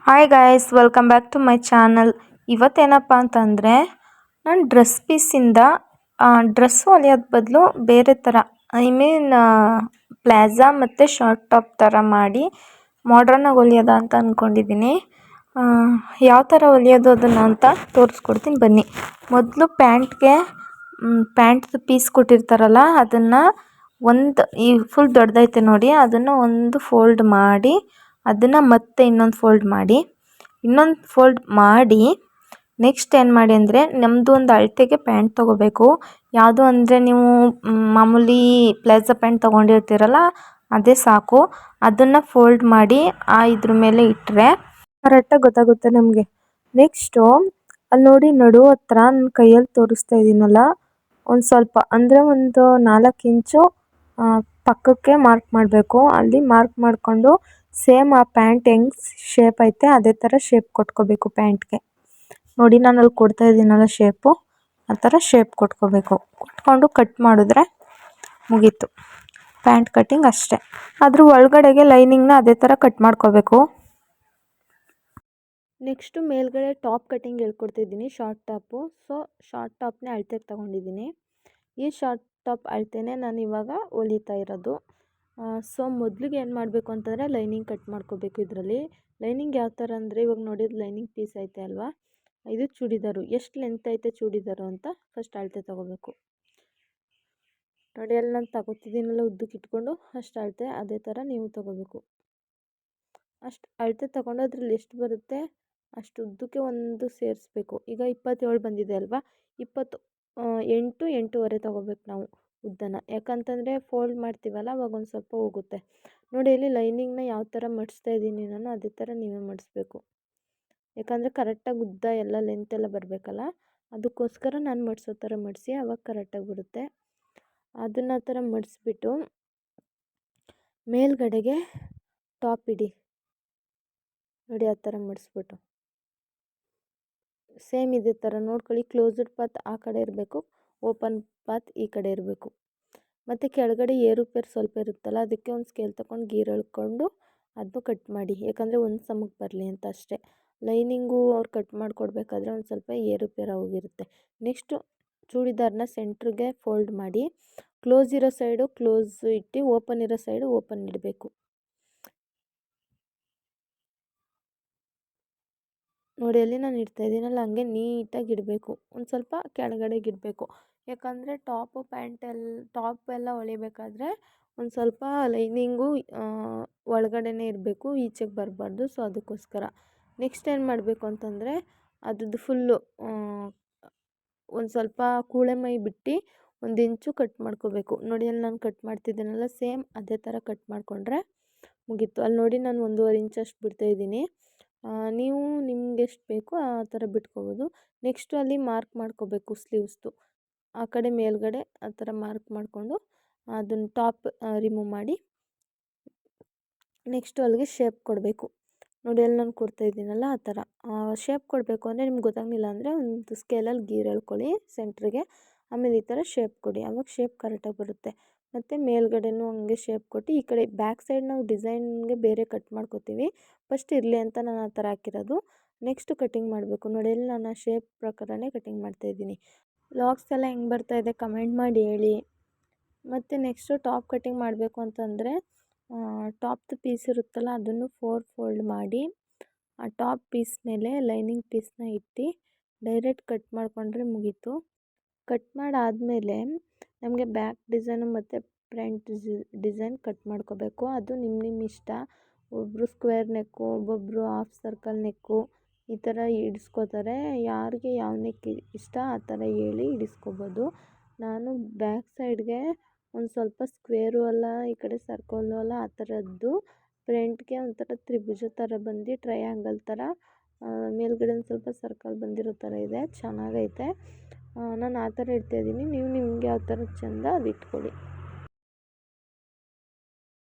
Hi guys, welcome back to my channel. ಇವತ್ತೇನಪ್ಪ ಅಂತಂದರೆ ನಾನು ಡ್ರೆಸ್ ಪೀಸಿಂದ ಡ್ರೆಸ್ ಹೊಲಿಯೋದು ಬದಲು ಬೇರೆ ಥರ ಪ್ಲಾಜಾ ಮತ್ತು ಶಾರ್ಟ್ ಟಾಪ್ ಥರ ಮಾಡಿ ಮಾಡ್ರನ್ನಾಗಿ ಹೊಲಿಯೋದ ಅಂತ ಅಂದ್ಕೊಂಡಿದ್ದೀನಿ. ಯಾವ ಥರ ಹೊಲಿಯೋದು ಅದನ್ನು ಅಂತ ತೋರಿಸ್ಕೊಡ್ತೀನಿ ಬನ್ನಿ. ಮೊದಲು ಪ್ಯಾಂಟ್ದು ಪೀಸ್ ಕೊಟ್ಟಿರ್ತಾರಲ್ಲ ಅದನ್ನು ಈ ಫುಲ್ ದೊಡ್ಡದೈತೆ ನೋಡಿ, ಅದನ್ನು ಒಂದು ಫೋಲ್ಡ್ ಮಾಡಿ ಅದನ್ನು ಮತ್ತೆ ಇನ್ನೊಂದು ಫೋಲ್ಡ್ ಮಾಡಿ ನೆಕ್ಸ್ಟ್ ಏನು ಮಾಡಿ ಅಂದರೆ ನಮ್ಮದು ಒಂದು ಅಳತೆಗೆ ಪ್ಯಾಂಟ್ ತೊಗೋಬೇಕು. ಯಾವುದು ಅಂದರೆ ನೀವು ಮಾಮೂಲಿ ಪ್ಲಾಜಾ ಪ್ಯಾಂಟ್ ತೊಗೊಂಡಿರ್ತೀರಲ್ಲ ಅದೇ ಸಾಕು. ಅದನ್ನು ಫೋಲ್ಡ್ ಮಾಡಿ ಇದ್ರ ಮೇಲೆ ಇಟ್ಟರೆ ಕರೆಕ್ಟಾಗಿ ಗೊತ್ತಾಗುತ್ತೆ ನಮಗೆ. ನೆಕ್ಸ್ಟು ಅಲ್ಲಿ ನೋಡಿ ನಡು ಹತ್ರ ನನ್ನ ಕೈಯಲ್ಲಿ ತೋರಿಸ್ತಾ ಇದ್ದೀನಲ್ಲ, ಒಂದು ಸ್ವಲ್ಪ ಅಂದರೆ ಒಂದು 4 ಇಂಚು ಪಕ್ಕಕ್ಕೆ ಮಾರ್ಕ್ ಮಾಡಬೇಕು. ಅಲ್ಲಿ ಮಾರ್ಕ್ ಮಾಡಿಕೊಂಡು ಸೇಮ್ ಆ ಪ್ಯಾಂಟ್ ಹೆಂಗೆ ಶೇಪ್ ಐತೆ ಅದೇ ಥರ ಶೇಪ್ ಕೊಟ್ಕೋಬೇಕು ಪ್ಯಾಂಟ್ಗೆ. ನೋಡಿ ನಾನು ಅಲ್ಲಿ ಕೊಡ್ತಾ ಇದ್ದೀನಲ್ಲ ಶೇಪು, ಆ ಥರ ಶೇಪ್ ಕೊಟ್ಕೋಬೇಕು. ಕೊಟ್ಕೊಂಡು ಕಟ್ ಮಾಡಿದ್ರೆ ಮುಗೀತು ಪ್ಯಾಂಟ್ ಕಟ್ಟಿಂಗ್ ಅಷ್ಟೇ. ಅದ್ರ ಒಳಗಡೆಗೆ ಲೈನಿಂಗ್ನ ಅದೇ ಥರ ಕಟ್ ಮಾಡ್ಕೋಬೇಕು. ನೆಕ್ಸ್ಟು ಮೇಲ್ಗಡೆ ಟಾಪ್ ಕಟ್ಟಿಂಗ್ ಹೇಳ್ಕೊಡ್ತಿದ್ದೀನಿ, ಶಾರ್ಟ್ ಟಾಪು. ಸೊ ಶಾರ್ಟ್ ಟಾಪ್ನೇ ಅಳತೆಗೆ ತೊಗೊಂಡಿದ್ದೀನಿ. ಈ ಶಾರ್ಟ್ ಟಾಪ್ ಅಳತೆನೇ ನಾನು ಇವಾಗ ಹೊಲಿತಾ ಇರೋದು. ಸೊ ಮೊದಲಿಗೆ ಏನು ಮಾಡಬೇಕು ಅಂತಂದರೆ ಲೈನಿಂಗ್ ಕಟ್ ಮಾಡ್ಕೋಬೇಕು. ಇದರಲ್ಲಿ ಲೈನಿಂಗ್ ಯಾವ ಥರ ಅಂದರೆ ಇವಾಗ ನೋಡಿದ ಲೈನಿಂಗ್ ಪೀಸ್ ಐತೆ ಅಲ್ವಾ, ಇದು ಚೂಡಿದಾರು. ಎಷ್ಟು ಲೆಂತ್ ಐತೆ ಚೂಡಿದಾರು ಅಂತ ಫಸ್ಟ್ ಅಳತೆ ತೊಗೋಬೇಕು. ನೋಡಿ ಅಲ್ಲಿ ನಾನು ತಗೋತಿದ್ದೀನಲ್ಲ ಉದ್ದಕ್ಕೆ ಇಟ್ಕೊಂಡು ಅಷ್ಟು ಅಳತೆ ಅದೇ ಥರ ನೀವು ತೊಗೋಬೇಕು. ಅಷ್ಟು ಅಳತೆ ತೊಗೊಂಡು ಅದ್ರಲ್ಲಿ ಎಷ್ಟು ಬರುತ್ತೆ ಅಷ್ಟು ಉದ್ದಕ್ಕೆ ಒಂದು ಸೇರಿಸ್ಬೇಕು. ಈಗ 27 ಬಂದಿದೆ ಅಲ್ವಾ, 8.5 ತೊಗೋಬೇಕು ನಾವು ಉದ್ದನ. ಯಾಕಂತಂದರೆ ಫೋಲ್ಡ್ ಮಾಡ್ತೀವಲ್ಲ ಅವಾಗ ಒಂದು ಸ್ವಲ್ಪ ಹೋಗುತ್ತೆ. ನೋಡಿ ಇಲ್ಲಿ ಲೈನಿಂಗ್ನ ಯಾವ ಥರ ಮಡಿಸ್ತಾ ಇದ್ದೀನಿ ನಾನು ಅದೇ ಥರ ನೀವೇ ಮಡಿಸ್ಬೇಕು. ಯಾಕಂದರೆ ಕರೆಕ್ಟಾಗಿ ಉದ್ದ ಎಲ್ಲ ಲೆಂತ್ ಎಲ್ಲ ಬರಬೇಕಲ್ಲ, ಅದಕ್ಕೋಸ್ಕರ ನಾನು ಮಡಿಸೋ ಥರ ಮಡಿಸಿ ಆವಾಗ ಕರೆಕ್ಟಾಗಿ ಬರುತ್ತೆ. ಅದನ್ನು ಆ ಥರ ಮಡಿಸ್ಬಿಟ್ಟು ಮೇಲ್ಗಡೆಗೆ ಟಾಪ್ ಇಡಿ. ನೋಡಿ ಆ ಥರ ಮಡಿಸ್ಬಿಟ್ಟು ಸೇಮ್ ಇದೇ ಥರ ನೋಡ್ಕೊಳ್ಳಿ. ಕ್ಲೋಸ್ಡ್ ಪಾತ್ ಆ ಕಡೆ ಇರಬೇಕು, ಓಪನ್ ಪಾತ್ ಈ ಕಡೆ ಇರಬೇಕು. ಮತ್ತು ಕೆಳಗಡೆ ಏರುಪೇರು ಸ್ವಲ್ಪ ಇರುತ್ತಲ್ಲ, ಅದಕ್ಕೆ ಒಂದು ಸ್ಕೇಲ್ ತಗೊಂಡು ಗೀರ್ ಎಳ್ಕೊಂಡು ಅದನ್ನು ಕಟ್ ಮಾಡಿ. ಯಾಕಂದರೆ ಒಂದು ಸಮಕ್ಕೆ ಬರಲಿ ಅಂತ ಅಷ್ಟೇ. ಲೈನಿಂಗು ಅವ್ರು ಕಟ್ ಮಾಡಿಕೊಡ್ಬೇಕಾದ್ರೆ ಒಂದು ಸ್ವಲ್ಪ ಏರುಪೇರು ಹೋಗಿರುತ್ತೆ. ನೆಕ್ಸ್ಟು ಚೂಡಿದಾರನ ಸೆಂಟ್ರಿಗೆ ಫೋಲ್ಡ್ ಮಾಡಿ ಕ್ಲೋಸ್ ಇರೋ ಸೈಡು ಕ್ಲೋಸ್ ಇಟ್ಟು ಓಪನ್ ಇರೋ ಸೈಡು ಓಪನ್ ಇಡಬೇಕು. ನೋಡಿ ಅಲ್ಲಿ ನಾನು ಇಡ್ತಾ ಇದ್ದೀನಲ್ಲ ಹಂಗೆ ನೀಟಾಗಿ ಇಡಬೇಕು. ಒಂದು ಸ್ವಲ್ಪ ಕೆಳಗಡೆಗೆ ಇಡಬೇಕು. ಯಾಕಂದರೆ ಟಾಪ್ ಎಲ್ಲ ಹೊಲಿಬೇಕಾದ್ರೆ ಒಂದು ಸ್ವಲ್ಪ ಲೈನಿಂಗು ಒಳಗಡೆನೇ ಇರಬೇಕು, ಈಚೆಗೆ ಬರಬಾರ್ದು. ಸೊ ಅದಕ್ಕೋಸ್ಕರ ನೆಕ್ಸ್ಟ್ ಏನು ಮಾಡಬೇಕು ಅಂತಂದರೆ ಅದ್ರದ್ದು ಫುಲ್ಲು ಒಂದು ಸ್ವಲ್ಪ ಕೂಳೆ ಮೈ ಬಿಟ್ಟು 1 ಇಂಚು ಕಟ್ ಮಾಡ್ಕೋಬೇಕು. ನೋಡಿ ಅಲ್ಲಿ ನಾನು ಕಟ್ ಮಾಡ್ತಿದ್ದೀನಲ್ಲ ಸೇಮ್ ಅದೇ ಥರ ಕಟ್ ಮಾಡಿಕೊಂಡ್ರೆ ಮುಗೀತು. ಅಲ್ಲಿ ನೋಡಿ ನಾನು 1.5 ಇಂಚಷ್ಟು ಬಿಡ್ತಾಯಿದ್ದೀನಿ. ನೀವು ನಿಮ್ಗೆ ಎಷ್ಟು ಬೇಕೋ ಆ ಥರ ಬಿಟ್ಕೋಬೋದು. ನೆಕ್ಸ್ಟು ಅಲ್ಲಿ ಮಾರ್ಕ್ ಮಾಡ್ಕೋಬೇಕು ಸ್ಲೀವ್ಸ್ದು ಆ ಕಡೆ ಮೇಲ್ಗಡೆ ಆ ಥರ ಮಾರ್ಕ್ ಮಾಡಿಕೊಂಡು ಅದನ್ನು ಟಾಪ್ ರಿಮೂವ್ ಮಾಡಿ ನೆಕ್ಸ್ಟು ಅಲ್ಲಿಗೆ ಶೇಪ್ ಕೊಡಬೇಕು. ನೋಡಿ ಅಲ್ಲಿ ನಾನು ಕೊಡ್ತಾಯಿದ್ದೀನಲ್ಲ ಆ ಥರ ಶೇಪ್ ಕೊಡಬೇಕು ಅಂದರೆ ನಿಮ್ಗೆ ಗೊತ್ತಾಗಲಿಲ್ಲ ಅಂದರೆ ಒಂದು ಸ್ಕೇಲಲ್ಲಿ ಗೀರ್ ಎಳ್ಕೊಳ್ಳಿ ಸೆಂಟ್ರಿಗೆ, ಆಮೇಲೆ ಈ ಥರ ಶೇಪ್ ಕೊಡಿ, ಆವಾಗ ಶೇಪ್ ಕರೆಕ್ಟಾಗಿ ಬರುತ್ತೆ. ಮತ್ತು ಮೇಲ್ಗಡೆನೂ ಹಂಗೆ ಶೇಪ್ ಕೊಟ್ಟು ಈ ಕಡೆ ಬ್ಯಾಕ್ ಸೈಡ್ ನಾವು ಡಿಸೈನ್ಗೆ ಬೇರೆ ಕಟ್ ಮಾಡ್ಕೋತೀವಿ. ಫಸ್ಟ್ ಇರಲಿ ಅಂತ ನಾನು ಆ ಥರ ಹಾಕಿರೋದು. ನೆಕ್ಸ್ಟು ಕಟಿಂಗ್ ಮಾಡಬೇಕು. ನೋಡಿ ಇಲ್ಲಿ ನಾನು ಆ ಶೇಪ್ ಪ್ರಕಾರನೇ ಕಟಿಂಗ್ ಮಾಡ್ತಾಯಿದ್ದೀನಿ. ವ್ಲಾಗ್ಸ್ ಎಲ್ಲ ಹೆಂಗೆ ಬರ್ತಾಯಿದೆ ಕಮೆಂಟ್ ಮಾಡಿ ಹೇಳಿ. ಮತ್ತು ನೆಕ್ಸ್ಟು ಟಾಪ್ ಕಟಿಂಗ್ ಮಾಡಬೇಕು ಅಂತಂದರೆ ಟಾಪ್ದು ಪೀಸ್ ಇರುತ್ತಲ್ಲ ಅದನ್ನು 4 ಫೋಲ್ಡ್ ಮಾಡಿ ಆ ಟಾಪ್ ಪೀಸ್ ಮೇಲೆ ಲೈನಿಂಗ್ ಪೀಸ್ನ ಇಟ್ಟು ಡೈರೆಕ್ಟ್ ಕಟ್ ಮಾಡಿಕೊಂಡ್ರೆ ಮುಗೀತು. ಕಟ್ ಮಾಡಾದಮೇಲೆ ನಮಗೆ ಬ್ಯಾಕ್ ಡಿಸೈನು ಮತ್ತು ಫ್ರಂಟ್ ಡಿಸೈನ್ ಕಟ್ ಮಾಡ್ಕೋಬೇಕು. ಅದು ನಿಮ್ಮ ಇಷ್ಟ. ಒಬ್ಬರು ಸ್ಕ್ವೇರ್ ನೆಕ್ಕು, ಒಬ್ಬೊಬ್ಬರು ಹಾಫ್ ಸರ್ಕಲ್ ನೆಕ್ಕು ಈ ಥರ ಇಡಿಸ್ಕೋತಾರೆ. ಯಾರಿಗೆ ಯಾವ ನೆಕ್ ಇಷ್ಟ ಆ ಥರ ಹೇಳಿ ಇಡಿಸ್ಕೋಬೋದು. ನಾನು ಬ್ಯಾಕ್ ಸೈಡ್ಗೆ ಒಂದು ಸ್ವಲ್ಪ ಸ್ಕ್ವೇರು ಅಲ್ಲ ಈ ಕಡೆ ಸರ್ಕಲ್ಲು ಅಲ್ಲ ಆ ಥರದ್ದು, ಫ್ರಂಟ್ಗೆ ಒಂಥರ ತ್ರಿಭುಜ ಥರ ಬಂದು ಟ್ರಯಾಂಗಲ್ ಥರ ಮೇಲ್ಗಡೆ ಒಂದು ಸ್ವಲ್ಪ ಸರ್ಕಲ್ ಬಂದಿರೋ ಥರ ಇದೆ, ಚೆನ್ನಾಗೈತೆ. ನಾನು ಆ ಥರ ಇಡ್ತಾಯಿದ್ದೀನಿ. ನೀವು ನಿಮ್ಗೆ ಯಾವ ಥರ ಚೆಂದ ಅದು ಇಟ್ಕೊಳ್ಳಿ.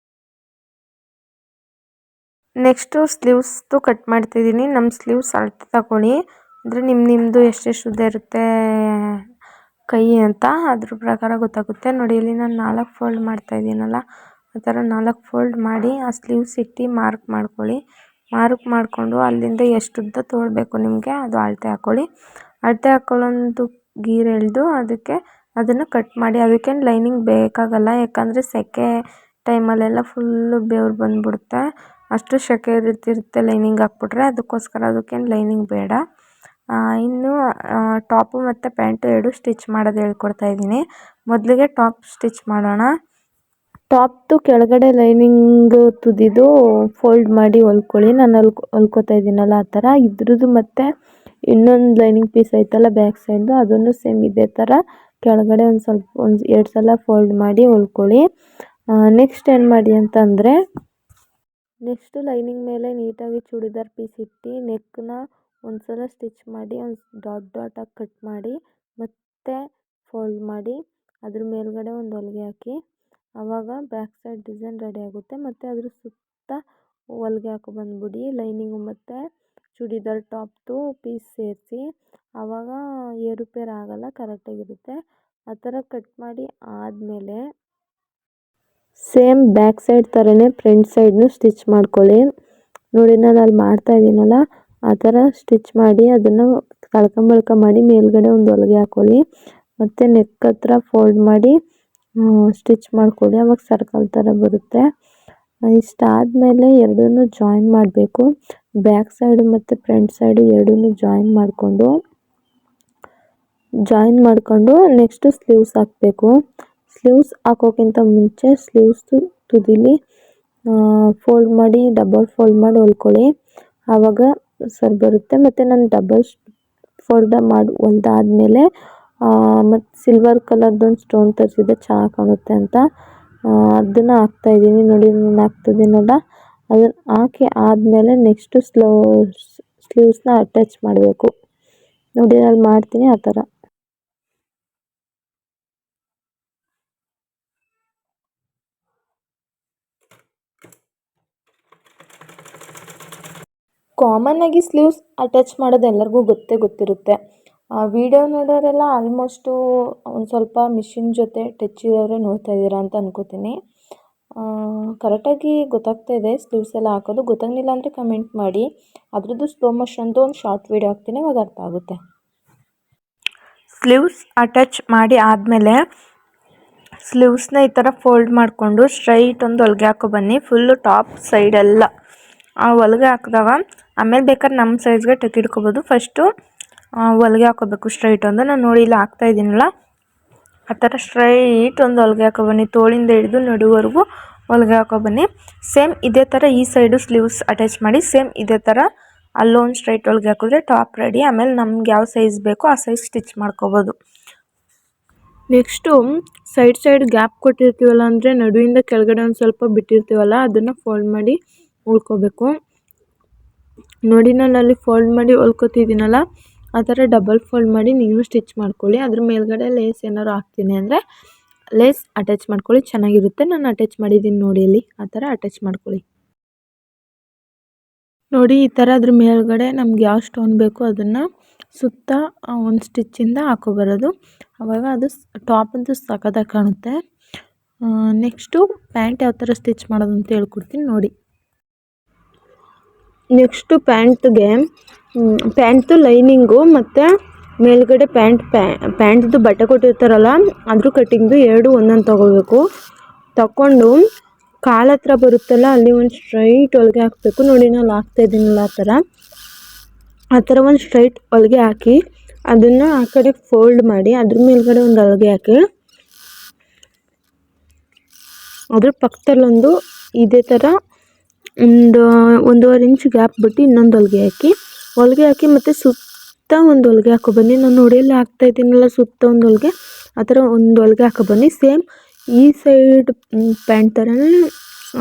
ನೆಕ್ಸ್ಟು ಸ್ಲೀವ್ಸ್ದು ಕಟ್ ಮಾಡ್ತಿದ್ದೀನಿ. ನಮ್ಮ ಸ್ಲೀವ್ಸ್ ಅಳತೆ ತಗೊಳ್ಳಿ, ಅಂದರೆ ನಿಮ್ಮದು ಎಷ್ಟೆಷ್ಟು ಉದ್ದ ಇರುತ್ತೆ ಕೈ ಅಂತ ಅದ್ರ ಪ್ರಕಾರ ಗೊತ್ತಾಗುತ್ತೆ. ನೋಡಿ ಇಲ್ಲಿ ನಾನು 4 ಫೋಲ್ಡ್ ಮಾಡ್ತಾಯಿದ್ದೀನಲ್ಲ ಆ ಥರ 4 ಫೋಲ್ಡ್ ಮಾಡಿ ಆ ಸ್ಲೀವ್ಸ್ ಇಟ್ಟು ಮಾರ್ಕ್ ಮಾಡ್ಕೊಳ್ಳಿ. ಮಾರ್ಕ್ ಮಾಡಿಕೊಂಡು ಅಲ್ಲಿಂದ ಎಷ್ಟು ಉದ್ದ ತೊಗೊಳ್ಬೇಕು ನಿಮಗೆ ಅದು ಅಳತೆ ಹಾಕ್ಕೊಳ್ಳಿ. ಅಳತೆ ಹಾಕ್ಕೊಳ್ಳೋದು ಗೀರು ಎಳೆದು ಅದನ್ನು ಕಟ್ ಮಾಡಿ. ಅದಕ್ಕೇನು ಲೈನಿಂಗ್ ಬೇಕಾಗಲ್ಲ, ಯಾಕಂದರೆ ಸೆಕೆ ಟೈಮಲ್ಲೆಲ್ಲ ಫುಲ್ಲು ಬೆವರು ಬಂದುಬಿಡುತ್ತೆ, ಅಷ್ಟು ಸೆಕೆ ಇರುತ್ತೆ ಲೈನಿಂಗ್ ಹಾಕ್ಬಿಟ್ರೆ. ಅದಕ್ಕೋಸ್ಕರ ಅದಕ್ಕೇನು ಲೈನಿಂಗ್ ಬೇಡ. ಇನ್ನು ಟಾಪು ಮತ್ತು ಪ್ಯಾಂಟು ಎರಡು ಸ್ಟಿಚ್ ಮಾಡೋದು ಹೇಳ್ಕೊಡ್ತಾ ಇದ್ದೀನಿ. ಮೊದಲಿಗೆ ಟಾಪ್ ಸ್ಟಿಚ್ ಮಾಡೋಣ. ಟಾಪ್ದು ಕೆಳಗಡೆ ಲೈನಿಂಗ್ ತುದಿದು ಫೋಲ್ಡ್ ಮಾಡಿ ಹೊಲ್ಕೊಳ್ಳಿ. ನಾನು ಹೊಲ್ಕೋತಾ ಇದ್ದೀನಲ್ಲ ಆ ಥರ. ಇದ್ರದ್ದು ಮತ್ತು ಇನ್ನೊಂದು ಲೈನಿಂಗ್ ಪೀಸ್ ಐತಲ್ಲ ಬ್ಯಾಕ್ ಸೈಡ್ದು, ಅದನ್ನು ಸೇಮ್ ಇದೇ ಥರ ಕೆಳಗಡೆ ಒಂದು 2 ಸಲ ಫೋಲ್ಡ್ ಮಾಡಿ ಹೊಲ್ಕೊಳ್ಳಿ. ನೆಕ್ಸ್ಟ್ ಏನು ಮಾಡಿ ಅಂತಂದರೆ, ನೆಕ್ಸ್ಟು ಲೈನಿಂಗ್ ಮೇಲೆ ನೀಟಾಗಿ ಚೂಡಿದಾರ್ ಪೀಸ್ ಇಟ್ಟು ನೆಕ್ನ ಒಂದು ಸಲ ಸ್ಟಿಚ್ ಮಾಡಿ ಒಂದು ಡಾಟಾಗಿ ಕಟ್ ಮಾಡಿ ಮತ್ತೆ ಫೋಲ್ಡ್ ಮಾಡಿ ಅದ್ರ ಮೇಲ್ಗಡೆ ಒಂದು ಹೊಲಿಗೆ ಹಾಕಿ. ಆವಾಗ ಬ್ಯಾಕ್ ಸೈಡ್ ಡಿಸೈನ್ ರೆಡಿ ಆಗುತ್ತೆ. ಮತ್ತು ಅದ್ರ ಸುತ್ತ ಹೊಲಿಗೆ ಹಾಕೊ ಬಂದ್ಬಿಡಿ ಲೈನಿಂಗು ಮತ್ತು ಚೂಡಿದಾರ್ ಟಾಪ್ದು ಪೀಸ್ ಸೇರಿಸಿ. ಆವಾಗ ಏರುಪೇರು ಆಗೋಲ್ಲ, ಕರೆಕ್ಟಾಗಿರುತ್ತೆ. ಆ ಥರ ಕಟ್ ಮಾಡಿ ಆದಮೇಲೆ ಸೇಮ್ ಬ್ಯಾಕ್ ಸೈಡ್ ಥರನೇ ಫ್ರಂಟ್ ಸೈಡ್ನು ಸ್ಟಿಚ್ ಮಾಡ್ಕೊಳ್ಳಿ. ನೋಡಿ ನಾನು ಅಲ್ಲಿ ಮಾಡ್ತಾ ಇದ್ದೀನಲ್ಲ ಆ ಥರ ಸ್ಟಿಚ್ ಮಾಡಿ ಅದನ್ನು ಕಳ್ಕೊಂಬಳ್ಕ ಮಾಡಿ ಮೇಲ್ಗಡೆ ಒಂದು ಹೊಲಿಗೆ ಹಾಕ್ಕೊಳ್ಳಿ. ಮತ್ತು ನೆಕ್ ಹತ್ರ ಫೋಲ್ಡ್ ಮಾಡಿ ಸ್ಟಿಚ್ ಮಾಡ್ಕೊಳ್ಳಿ. ಅವಾಗ ಸರ್ಕಲ್ ಥರ ಬರುತ್ತೆ. ಇಷ್ಟಾದಮೇಲೆ ಎರಡನ್ನೂ ಜಾಯಿನ್ ಮಾಡಬೇಕು. ಬ್ಯಾಕ್ ಸೈಡು ಮತ್ತು ಫ್ರಂಟ್ ಸೈಡು ಎರಡನ್ನೂ ಜಾಯಿನ್ ಮಾಡಿಕೊಂಡು ನೆಕ್ಸ್ಟು ಸ್ಲೀವ್ಸ್ ಹಾಕಬೇಕು. ಸ್ಲೀವ್ಸ್ ಹಾಕೋಕ್ಕಿಂತ ಮುಂಚೆ ಸ್ಲೀವ್ಸ್ದು ತುದಿಲಿ ಫೋಲ್ಡ್ ಮಾಡಿ ಡಬಲ್ ಫೋಲ್ಡ್ ಮಾಡಿ ಹೊಲ್ಕೊಳ್ಳಿ. ಆವಾಗ ಸರಿ ಬರುತ್ತೆ. ಮತ್ತು ನಾನು ಡಬಲ್ ಫೋಲ್ಡ್ ಮಾಡಿ ಹೊಲ್ದಾದ್ಮೇಲೆ ಮತ್ತು ಸಿಲ್ವರ್ ಕಲರ್ದೊಂದು ಸ್ಟೋನ್ ತರಿಸಿದ್ದೆ ಚೆನ್ನಾಗಿ ಕಾಣುತ್ತೆ ಅಂತ, ಅದನ್ನು ಹಾಕ್ತಾಯಿದ್ದೀನಿ. ನೋಡಿ ನಾನು ಹಾಕ್ತಿದ್ದೀನಲ್ಲ, ಅದನ್ನು ಹಾಕಿ ಆದಮೇಲೆ ನೆಕ್ಸ್ಟು ಸ್ಲೀವ್ಸ್ನ ಅಟ್ಯಾಚ್ ಮಾಡಬೇಕು. ನೋಡಿ ನಾನು ಮಾಡ್ತೀನಿ ಆ ಥರ. ಕಾಮನ್ನಾಗಿ ಸ್ಲೀವ್ಸ್ ಅಟ್ಯಾಚ್ ಮಾಡೋದು ಎಲ್ಲರಿಗೂ ಗೊತ್ತಿರುತ್ತೆ. ವಿಡಿಯೋ ನೋಡೋರೆಲ್ಲ ಆಲ್ಮೋಸ್ಟು ಒಂದು ಸ್ವಲ್ಪ ಮಿಷಿನ್ ಜೊತೆ ಟಚ್ ಇರೋರೆ ನೋಡ್ತಾ ಇದ್ದೀರಾ ಅಂತ ಅನ್ಕೋತೀನಿ. ಕರೆಕ್ಟಾಗಿ ಗೊತ್ತಾಗ್ತಾ ಇದೆ ಸ್ಲೀವ್ಸ್ ಎಲ್ಲ ಹಾಕೋದು. ಗೊತ್ತಾಗಲಿಲ್ಲ ಅಂದರೆ ಕಮೆಂಟ್ ಮಾಡಿ. ಅದ್ರದ್ದು ಸ್ಲೋ ಮೋಷನ್ದು ಒಂದು ಶಾರ್ಟ್ ವೀಡಿಯೋ ಹಾಕ್ತೀನಿ, ಅವಾಗ ಅರ್ಥ ಆಗುತ್ತೆ. ಸ್ಲೀವ್ಸ್ ಅಟ್ಯಾಚ್ ಮಾಡಿ ಆದಮೇಲೆ ಸ್ಲೀವ್ಸ್ನ ಈ ಥರ ಫೋಲ್ಡ್ ಮಾಡಿಕೊಂಡು ಸ್ಟ್ರೈಟ್ ಒಂದು ಹೊಲಿಗೆ ಹಾಕೋ ಬನ್ನಿ. ಫುಲ್ಲು ಟಾಪ್ ಸೈಡೆಲ್ಲ ಆ ಹೊಲಿಗೆ ಹಾಕಿದಾಗ ಆಮೇಲೆ ಬೇಕಾದ್ರೆ ನಮ್ಮ ಸೈಜ್ಗೆ ತೆಗೆದಿಡ್ಕೋಬೋದು. ಫಸ್ಟು ಹೊಲಿಗೆ ಹಾಕೋಬೇಕು ಸ್ಟ್ರೈಟ್ ಒಂದು. ನಾನು ನೋಡಿ ಇಲ್ಲಿ ಹಾಕ್ತಾ ಇದ್ದೀನಲ್ಲ ಆ ಥರ ಸ್ಟ್ರೈಟ್ ಒಂದು ಹೊಲಿಗೆ ಹಾಕೋ ಬನ್ನಿ. ತೋಳಿಂದ ಹಿಡಿದು ನಡುವರೆಗೂ ಹೊಲಿಗೆ ಹಾಕೋ ಬನ್ನಿ. ಸೇಮ್ ಇದೇ ಥರ ಈ ಸೈಡು ಸ್ಲೀವ್ಸ್ ಅಟ್ಯಾಚ್ ಮಾಡಿ ಸೇಮ್ ಇದೇ ಥರ ಅಲ್ಲೊಂದು ಸ್ಟ್ರೈಟ್ ಹೊಲಿಗೆ ಹಾಕಿದ್ರೆ ಟಾಪ್ ರೆಡಿ. ಆಮೇಲೆ ನಮ್ಗೆ ಯಾವ ಸೈಜ್ ಬೇಕೋ ಆ ಸೈಜ್ ಸ್ಟಿಚ್ ಮಾಡ್ಕೋಬೋದು. ನೆಕ್ಸ್ಟು ಸೈಡ್ ಗ್ಯಾಪ್ ಕೊಟ್ಟಿರ್ತೀವಲ್ಲ, ಅಂದರೆ ನಡುವಿಂದ ಕೆಳಗಡೆ ಒಂದು ಸ್ವಲ್ಪ ಬಿಟ್ಟಿರ್ತೀವಲ್ಲ, ಅದನ್ನು ಫೋಲ್ಡ್ ಮಾಡಿ ಉಳ್ಕೋಬೇಕು. ನೋಡಿ ನಾನು ಅಲ್ಲಿ ಫೋಲ್ಡ್ ಮಾಡಿ ಹೊಲ್ಕೋತಿದ್ದೀನಲ್ಲ ಆ ಥರ ಡಬಲ್ ಫೋಲ್ಡ್ ಮಾಡಿ ನೀವು ಸ್ಟಿಚ್ ಮಾಡ್ಕೊಳ್ಳಿ. ಅದ್ರ ಮೇಲ್ಗಡೆ ಲೇಸ್ ಏನಾದ್ರು ಹಾಕ್ತೀನಿ ಅಂದರೆ ಲೇಸ್ ಅಟ್ಯಾಚ್ ಮಾಡ್ಕೊಳ್ಳಿ, ಚೆನ್ನಾಗಿರುತ್ತೆ. ನಾನು ಅಟ್ಯಾಚ್ ಮಾಡಿದ್ದೀನಿ ನೋಡಿ ಅಲ್ಲಿ, ಆ ಥರ ಅಟ್ಯಾಚ್ ಮಾಡ್ಕೊಳ್ಳಿ. ನೋಡಿ ಈ ಥರ ಅದ್ರ ಮೇಲ್ಗಡೆ ನಮ್ಗೆ ಯಾವ ಸ್ಟೋನ್ ಬೇಕೋ ಅದನ್ನು ಸುತ್ತ ಒಂದು ಸ್ಟಿಚ್ಚಿಂದ ಹಾಕೋಬರೋದು. ಆವಾಗ ಅದು ಟಾಪಂತೂ ಸಖತ್ತಾಗಿ ಕಾಣುತ್ತೆ. ನೆಕ್ಸ್ಟು ಪ್ಯಾಂಟ್ ಯಾವ ಥರ ಸ್ಟಿಚ್ ಮಾಡೋದು ಅಂತ ಹೇಳ್ಕೊಡ್ತೀನಿ ನೋಡಿ. ನೆಕ್ಸ್ಟು ಪ್ಯಾಂಟ್ದು ಲೈನಿಂಗು ಮತ್ತು ಮೇಲ್ಗಡೆ ಪ್ಯಾಂಟ್ದು ಬಟ್ಟೆ ಕೊಟ್ಟಿರ್ತಾರಲ್ಲ ಅದ್ರ ಕಟ್ಟಿಂಗ್ದು ಎರಡು ಒಂದೊಂದು ತೊಗೋಬೇಕು. ತಗೊಂಡು ಕಾಲು ಹತ್ರ ಬರುತ್ತಲ್ಲ ಅಲ್ಲಿ ಒಂದು ಸ್ಟ್ರೈಟ್ ಹೊಲಿಗೆ ಹಾಕಬೇಕು. ನೋಡಿ ನಾನು ಹಾಕ್ತಾಯಿದ್ದೀನಲ್ಲ ಆ ಥರ ಒಂದು ಸ್ಟ್ರೈಟ್ ಹೊಲಿಗೆ ಹಾಕಿ ಅದನ್ನು ಆ ಕಡೆ ಫೋಲ್ಡ್ ಮಾಡಿ ಅದ್ರ ಮೇಲ್ಗಡೆ ಒಂದು ಹೊಲಿಗೆ ಹಾಕಿ ಅದ್ರ ಪಕ್ಕದಲ್ಲೊಂದು ಇದೇ ಥರ ಒಂದು 1.5 ಇಂಚ್ ಗ್ಯಾಪ್ ಬಿಟ್ಟು ಇನ್ನೊಂದು ಹೊಲಿಗೆ ಹಾಕಿ ಮತ್ತು ಸುತ್ತ ಒಂದು ಹೊಲಿಗೆ ಹಾಕೋ ಬನ್ನಿ. ನಾನು ನೋಡಿಯಲ್ಲಿ ಹಾಕ್ತಾಯಿದ್ದೀನಲ್ಲ ಸುತ್ತ ಒಂದು ಹೊಲಿಗೆ, ಆ ಥರ ಒಂದು ಹೊಲಿಗೆ ಹಾಕೋ ಬನ್ನಿ. ಸೇಮ್ ಈ ಸೈಡ್ ಪ್ಯಾಂಟ್ ಥರನೇ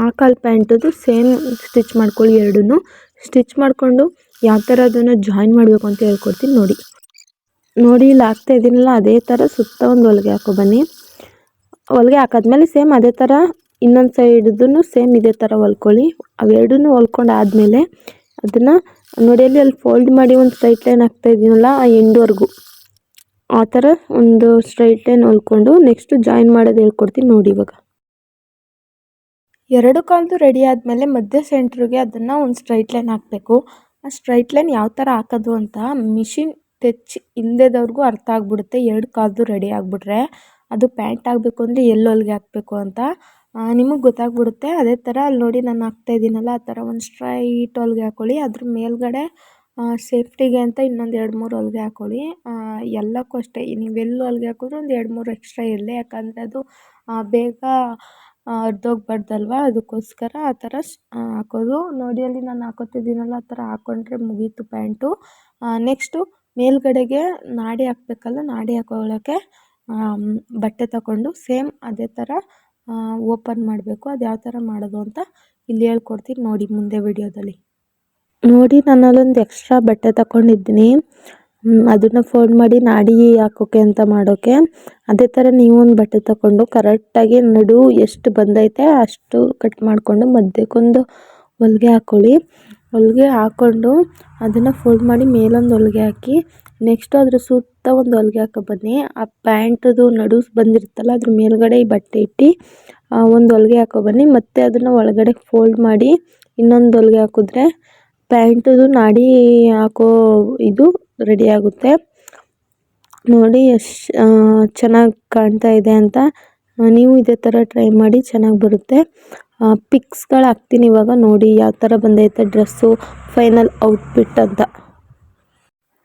ಆ ಕಾಲು ಪ್ಯಾಂಟದು ಸೇಮ್ ಸ್ಟಿಚ್ ಮಾಡ್ಕೊಳ್ಳಿ. ಎರಡನ್ನೂ ಸ್ಟಿಚ್ ಮಾಡಿಕೊಂಡು ಯಾವ ಥರ ಅದನ್ನು ಜಾಯಿನ್ ಮಾಡಬೇಕು ಅಂತ ಹೇಳ್ಕೊಡ್ತೀನಿ ನೋಡಿ ಇಲ್ಲಿ ಹಾಕ್ತಾಯಿದ್ದೀನಲ್ಲ ಅದೇ ಥರ ಸುತ್ತ ಒಂದು ಹೊಲಿಗೆ ಹಾಕೋ ಬನ್ನಿ. ಹೊಲಿಗೆ ಹಾಕಾದ್ಮೇಲೆ ಸೇಮ್ ಅದೇ ಥರ ಇನ್ನೊಂದು ಸೈಡ್ದು ಸೇಮ್ ಇದೇ ಥರ ಹೊಲ್ಕೊಳ್ಳಿ. ಅವೆರಡನ್ನೂ ಹೊಲ್ಕೊಂಡು ಆದಮೇಲೆ ಅದನ್ನು ನೋಡಿ ಅಲ್ಲಿ ಫೋಲ್ಡ್ ಮಾಡಿ ಒಂದು ಸ್ಟ್ರೈಟ್ ಲೈನ್ ಹಾಕ್ತಾಯಿದ್ದೀನಲ್ಲ ಆ ಎಂಡ್ವರೆಗೂ ಆ ಥರ ಒಂದು ಸ್ಟ್ರೈಟ್ ಲೈನ್ ಹೊಲ್ಕೊಂಡು ನೆಕ್ಸ್ಟು ಜಾಯಿನ್ ಮಾಡೋದು ಹೇಳ್ಕೊಡ್ತೀನಿ ನೋಡಿ. ಇವಾಗ ಎರಡು ಕಾಲ್ದು ರೆಡಿ ಆದಮೇಲೆ ಮಧ್ಯ ಸೆಂಟ್ರಿಗೆ ಅದನ್ನು ಒಂದು ಸ್ಟ್ರೈಟ್ ಲೈನ್ ಹಾಕಬೇಕು. ಆ ಸ್ಟ್ರೈಟ್ ಲೈನ್ ಯಾವ ಥರ ಹಾಕೋದು ಅಂತ ಮಿಷಿನ್ ಟಚ್ ಇಲ್ಲದವ್ರಿಗೂ ಅರ್ಥ ಆಗ್ಬಿಡುತ್ತೆ. ಎರಡು ಕಾಲ್ದು ರೆಡಿ ಆಗಿಬಿಟ್ರೆ ಅದು ಪ್ಯಾಂಟ್ ಆಗಬೇಕು ಅಂದರೆ ಎಲ್ಲಿ ಹೊಲಿಗೆ ಹಾಕಬೇಕು ಅಂತ ನಿಮಗೆ ಗೊತ್ತಾಗ್ಬಿಡುತ್ತೆ. ಅದೇ ಥರ ಅಲ್ಲಿ ನೋಡಿ ನಾನು ಹಾಕ್ತಾ ಇದ್ದೀನಲ್ಲ ಆ ಥರ ಒಂದು ಸ್ಟ್ರೈಟ್ ಹೊಲಿಗೆ ಹಾಕ್ಕೊಳ್ಳಿ. ಅದ್ರ ಮೇಲ್ಗಡೆ ಸೇಫ್ಟಿಗೆ ಅಂತ ಇನ್ನೊಂದು 2-3 ಹೊಲಿಗೆ ಹಾಕ್ಕೊಳ್ಳಿ. ಎಲ್ಲಕ್ಕೂ ಅಷ್ಟೇ, ನೀವು ಎಲ್ಲಿ ಹೊಲಿಗೆ ಹಾಕಿದ್ರು ಒಂದು 2-3 ಎಕ್ಸ್ಟ್ರಾ ಇರಲಿ, ಯಾಕಂದರೆ ಅದು ಬೇಗ ಹರಿದೋಗ್ಬಾರ್ದಲ್ವ, ಅದಕ್ಕೋಸ್ಕರ ಆ ಥರ ಹಾಕೋದು. ನೋಡಿ ಅಲ್ಲಿ ನಾನು ಹಾಕೋತಿದ್ದೀನಲ್ಲ ಆ ಥರ ಹಾಕ್ಕೊಂಡ್ರೆ ಮುಗೀತು ಪ್ಯಾಂಟು. ನೆಕ್ಸ್ಟು ಮೇಲ್ಗಡೆಗೆ ನಾಡಿ ಹಾಕಬೇಕಲ್ಲ, ನಾಡಿ ಹಾಕೊಳ್ಳೋಕ್ಕೆ ಬಟ್ಟೆ ತಗೊಂಡು ಸೇಮ್ ಅದೇ ಥರ ಓಪನ್ ಮಾಡಬೇಕು. ಅದು ಯಾವ ಥರ ಮಾಡೋದು ಅಂತ ಇಲ್ಲಿ ಹೇಳ್ಕೊಡ್ತೀನಿ ನೋಡಿ ಮುಂದೆ ವಿಡಿಯೋದಲ್ಲಿ. ನೋಡಿ ನಾನು ಅಲ್ಲೊಂದು ಎಕ್ಸ್ಟ್ರಾ ಬಟ್ಟೆ ತಗೊಂಡಿದ್ದೀನಿ, ಅದನ್ನು ಫೋಲ್ಡ್ ಮಾಡಿ ನಾಡಿ ಹಾಕೋಕ್ಕೆ ಅಂತ ಮಾಡೋಕ್ಕೆ. ಅದೇ ಥರ ನೀವು ಒಂದು ಬಟ್ಟೆ ತಗೊಂಡು ಕರೆಕ್ಟಾಗಿ ನಡು ಎಷ್ಟು ಬಂದೈತೆ ಅಷ್ಟು ಕಟ್ ಮಾಡಿಕೊಂಡು ಮಧ್ಯಕ್ಕೊಂದು ಹೊಲಿಗೆ ಹಾಕ್ಕೊಳ್ಳಿ. ಹೊಲಿಗೆ ಹಾಕ್ಕೊಂಡು ಅದನ್ನು ಫೋಲ್ಡ್ ಮಾಡಿ ಮೇಲೊಂದು ಹೊಲಿಗೆ ಹಾಕಿ ನೆಕ್ಸ್ಟು ಅದ್ರ ಸುತ್ತ ಒಂದು ಹೊಲಿಗೆ ಹಾಕೋ ಬನ್ನಿ. ಆ ಪ್ಯಾಂಟದು ನಡು ಬಂದಿರುತ್ತಲ್ಲ ಅದ್ರ ಮೇಲ್ಗಡೆ ಈ ಬಟ್ಟೆ ಇಟ್ಟು ಒಂದು ಹೊಲಿಗೆ ಹಾಕೋ ಬನ್ನಿ. ಮತ್ತು ಅದನ್ನು ಒಳಗಡೆ ಫೋಲ್ಡ್ ಮಾಡಿ ಇನ್ನೊಂದು ಹೊಲಿಗೆ ಹಾಕಿದ್ರೆ ಪ್ಯಾಂಟದು ನಾಡಿ ಹಾಕೋ ಇದು ರೆಡಿ ಆಗುತ್ತೆ. ನೋಡಿ ಎಷ್ಟು ಚೆನ್ನಾಗಿ ಕಾಣ್ತಾ ಇದೆ ಅಂತ. ನೀವು ಇದೇ ಥರ ಟ್ರೈ ಮಾಡಿ, ಚೆನ್ನಾಗಿ ಬರುತ್ತೆ. ಪಿಕ್ಸ್ಗಳು ಹಾಕ್ತೀನಿ ಇವಾಗ, ನೋಡಿ ಯಾವ ಥರ ಬಂದೈತೆ ಡ್ರೆಸ್ಸು ಫೈನಲ್ ಔಟ್ಫಿಟ್ ಅಂತ.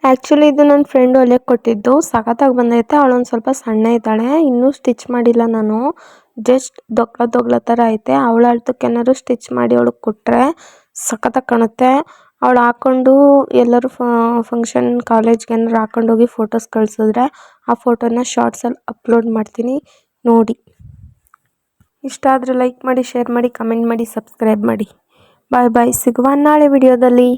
ಆ್ಯಕ್ಚುಲಿ ಇದು ನನ್ನ ಫ್ರೆಂಡ್ ಹೊಲಿಯಕ್ಕೆ ಕೊಟ್ಟಿದ್ದು, ಸಖತ್ತಾಗಿ ಬಂದೈತೆ. ಅವಳೊಂದು ಸ್ವಲ್ಪ ಸಣ್ಣ ಇದ್ದಾಳೆ, ಇನ್ನೂ ಸ್ಟಿಚ್ ಮಾಡಿಲ್ಲ ನಾನು, ಜಸ್ಟ್ ದೊಗ್ಲ ಥರ ಐತೆ. ಅವಳ ಅಳ್ತಕ್ಕೇನಾದ್ರು ಸ್ಟಿಚ್ ಮಾಡಿ ಅವಳಿಗೆ ಕೊಟ್ಟರೆ ಸಖತ್ತಾಗಿ ಕಾಣುತ್ತೆ. ಅವಳು ಹಾಕ್ಕೊಂಡು ಎಲ್ಲರೂ ಫಂಕ್ಷನ್ ಕಾಲೇಜ್ಗೆ ಏನಾರು ಹಾಕ್ಕೊಂಡೋಗಿ ಫೋಟೋಸ್ ಕಳಿಸಿದ್ರೆ ಆ ಫೋಟೋನ ಶಾರ್ಟ್ಸಲ್ಲಿ ಅಪ್ಲೋಡ್ ಮಾಡ್ತೀನಿ ನೋಡಿ. ಇಷ್ಟ ಆದರೆ ಲೈಕ್ ಮಾಡಿ, ಶೇರ್ ಮಾಡಿ, ಕಮೆಂಟ್ ಮಾಡಿ, ಸಬ್ಸ್ಕ್ರೈಬ್ ಮಾಡಿ. ಬಾಯ್ ಬಾಯ್, ಸಿಗುವ ನಾಳೆ ವಿಡಿಯೋದಲ್ಲಿ.